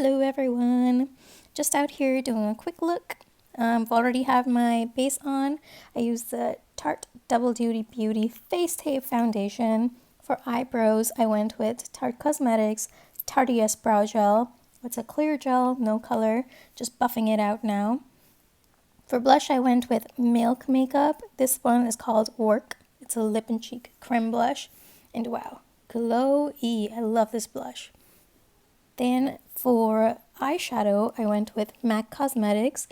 Hello everyone, just out here doing a quick look. I've already have my base on. I use the Tarte Double Duty Beauty Face Tape Foundation. For eyebrows, I went with Tarte Cosmetics Tastiest Brow Gel. It's a clear gel, no color, just buffing it out now. For blush, I went with Milk Makeup. This one is called Werk. It's a lip and cheek creme blush. And wow, glowy. I love this blush. Then for eyeshadow, I went with MAC Cosmetics,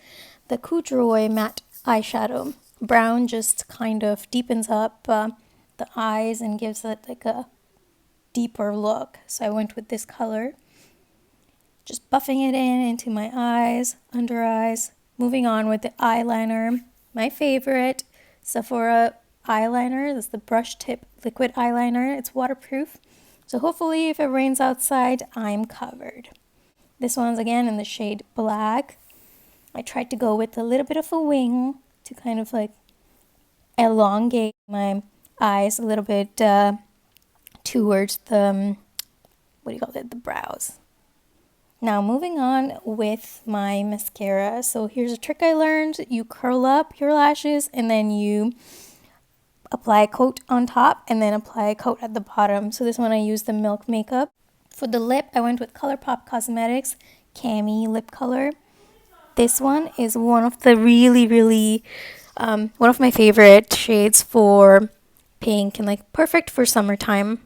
the Corduroy matte eyeshadow. Brown just kind of deepens up the eyes and gives it like a deeper look. So I went with this color. Just buffing it into my eyes, under eyes. Moving on with the eyeliner. My favorite, Sephora eyeliner. This is the brush tip liquid eyeliner. It's waterproof. So hopefully if it rains outside, I'm covered. This one's again in the shade Black. I tried to go with a little bit of a wing to kind of like elongate my eyes a little bit towards the, the brows. Now moving on with my mascara. So here's a trick I learned. You curl up your lashes and then you apply a coat on top and then apply a coat at the bottom. So this one I used the Milk Makeup. For the lip, I went with Colourpop Cosmetics Cami Lip Color. This one is one of the really one of my favorite shades for pink and like perfect for summertime.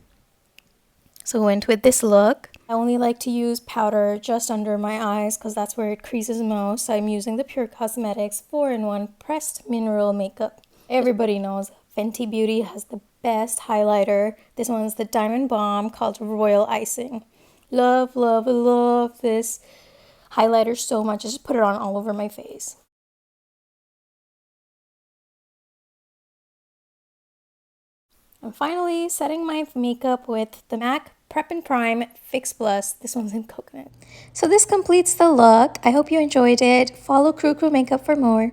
So I went with this look. I only like to use powder just under my eyes because that's where it creases most. I'm using the Pure Cosmetics 4-in-1 Pressed Mineral Makeup. Everybody knows Fenty Beauty has the best highlighter. This one's the Diamond Bomb called Royal Icing. Love, love, love this highlighter so much. I just put it on all over my face. And finally, setting my makeup with the MAC Prep and Prime Fix Plus. This one's in coconut. So this completes the look. I hope you enjoyed it. Follow Crew Makeup for more.